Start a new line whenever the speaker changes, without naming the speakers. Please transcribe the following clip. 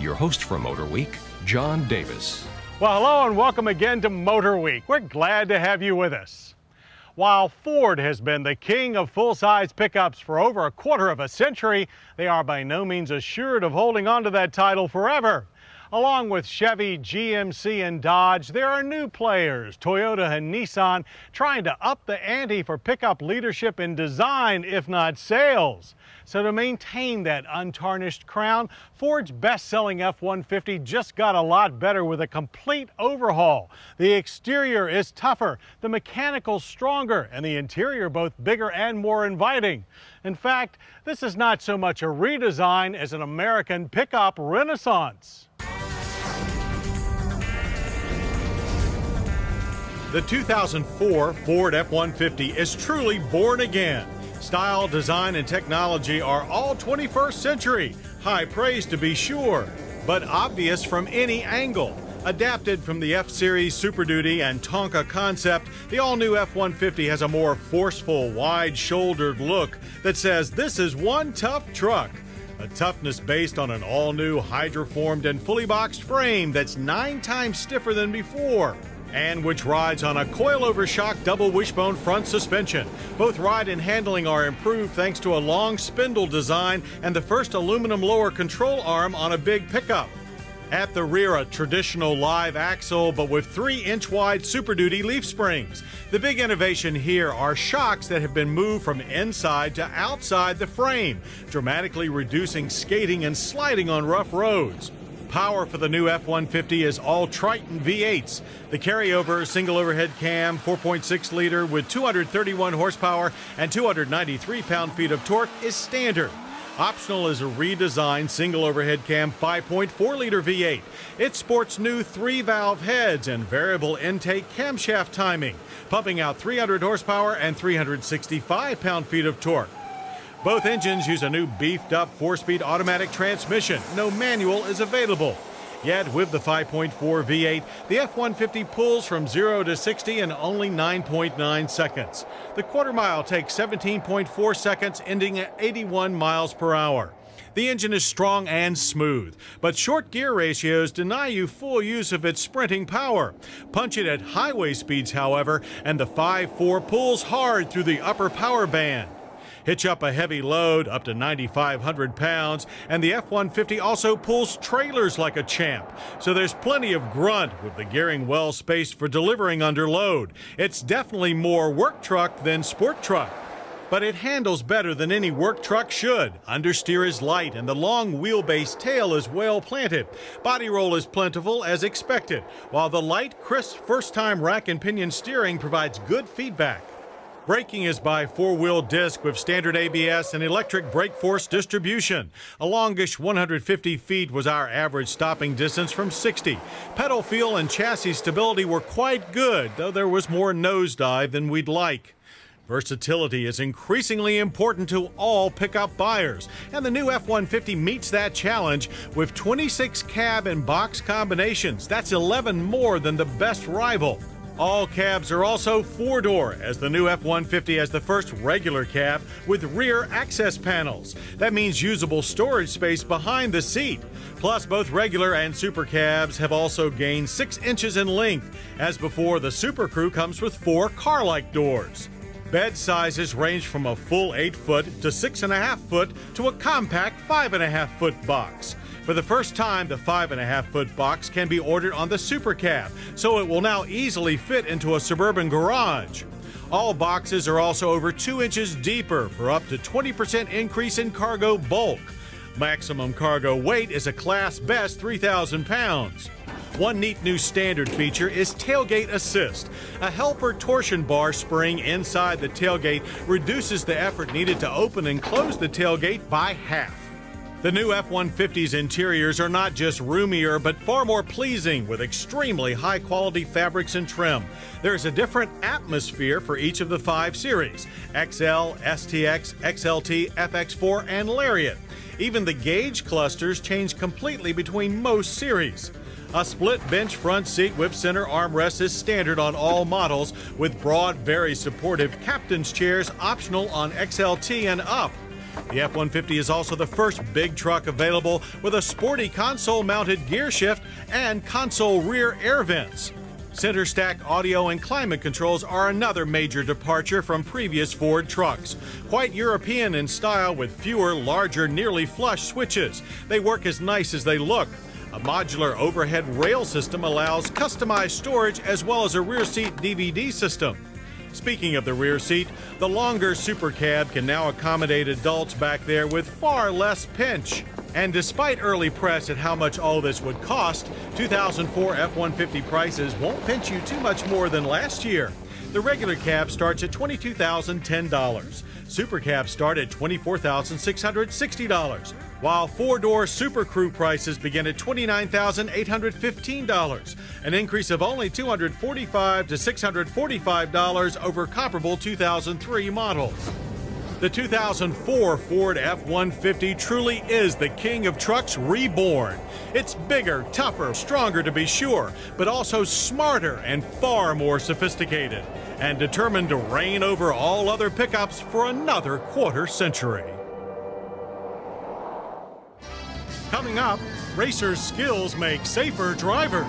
Your host for Motorweek, John Davis.
Well, hello and welcome again to Motorweek. We're glad to have you with us. While Ford has been the king of full-size pickups for over a quarter of a century, they are by no means assured of holding on to that title forever. Along with Chevy, GMC, and Dodge, there are new players, Toyota and Nissan, trying to up the ante for pickup leadership in design, if not sales. So to maintain that untarnished crown, Ford's best-selling F-150 just got a lot better with a complete overhaul. The exterior is tougher, the mechanicals stronger, and the interior both bigger and more inviting. In fact, this is not so much a redesign as an American pickup renaissance. The 2004 Ford F-150 is truly born again. Style, design, and technology are all 21st century. High praise to be sure, but obvious from any angle. Adapted from the F-Series Super Duty and Tonka concept, the all-new F-150 has a more forceful, wide-shouldered look that says this is one tough truck. A toughness based on an all-new hydroformed and fully boxed frame that's 9 times stiffer than before, and which rides on a coilover shock double wishbone front suspension. Both ride and handling are improved thanks to a long spindle design and the first aluminum lower control arm on a big pickup. At the rear, a traditional live axle, but with 3-inch wide Super Duty leaf springs. The big innovation here are shocks that have been moved from inside to outside the frame, dramatically reducing skating and sliding on rough roads. Power for the new F-150 is all Triton V8s. The carryover single overhead cam, 4.6 liter with 231 horsepower and 293 pound-feet of torque is standard. Optional is a redesigned single overhead cam 5.4 liter V8. It sports new 3-valve heads and variable intake camshaft timing, pumping out 300 horsepower and 365 pound-feet of torque. Both engines use a new beefed-up 4-speed automatic transmission. No manual is available. Yet, with the 5.4 V8, the F-150 pulls from 0 to 60 in only 9.9 seconds. The quarter mile takes 17.4 seconds, ending at 81 miles per hour. The engine is strong and smooth, but short gear ratios deny you full use of its sprinting power. Punch it at highway speeds, however, and the 5.4 pulls hard through the upper power band. Hitch up a heavy load up to 9,500 pounds, and the F-150 also pulls trailers like a champ. So there's plenty of grunt with the gearing well spaced for delivering under load. It's definitely more work truck than sport truck. But it handles better than any work truck should. Understeer is light and the long wheelbase tail is well planted. Body roll is plentiful as expected, while the light, crisp first-time rack and pinion steering provides good feedback. Braking is by 4-wheel disc with standard ABS and electric brake force distribution. A longish 150 feet was our average stopping distance from 60. Pedal feel and chassis stability were quite good, though there was more nosedive than we'd like. Versatility is increasingly important to all pickup buyers, and the new F-150 meets that challenge with 26 cab and box combinations. That's 11 more than the best rival. All cabs are also 4-door, as the new F-150 has the first regular cab with rear access panels. That means usable storage space behind the seat. Plus, both regular and super cabs have also gained 6 inches in length. As before, the Super Crew comes with 4 car-like doors. Bed sizes range from a full 8-foot to 6.5-foot to a compact 5.5-foot box. For the first time, the 5.5-foot box can be ordered on the Super Cab, so it will now easily fit into a suburban garage. All boxes are also over 2 inches deeper for up to 20% increase in cargo bulk. Maximum cargo weight is a class best 3,000 pounds. One neat new standard feature is tailgate assist. A helper torsion bar spring inside the tailgate reduces the effort needed to open and close the tailgate by half. The new F-150's interiors are not just roomier, but far more pleasing with extremely high-quality fabrics and trim. There's a different atmosphere for each of the 5 series: XL, STX, XLT, FX4, and Lariat. Even the gauge clusters change completely between most series. A split bench front seat with center armrest is standard on all models, with broad, very supportive captain's chairs optional on XLT and up. The F-150 is also the first big truck available with a sporty console-mounted gear shift and console rear air vents. Center stack audio and climate controls are another major departure from previous Ford trucks. Quite European in style with fewer, larger, nearly flush switches. They work as nice as they look. A modular overhead rail system allows customized storage as well as a rear seat DVD system. Speaking of the rear seat, the longer Super Cab can now accommodate adults back there with far less pinch. And despite early press at how much all this would cost, 2004 F-150 prices won't pinch you too much more than last year. The regular cab starts at $22,010. Super cabs start at $24,660, while four-door Super Crew prices begin at $29,815, an increase of only $245 to $645 over comparable 2003 models. The 2004 Ford F-150 truly is the king of trucks reborn. It's bigger, tougher, stronger to be sure, but also smarter and far more sophisticated, and determined to reign over all other pickups for another quarter century. Coming up, racers' skills make safer drivers.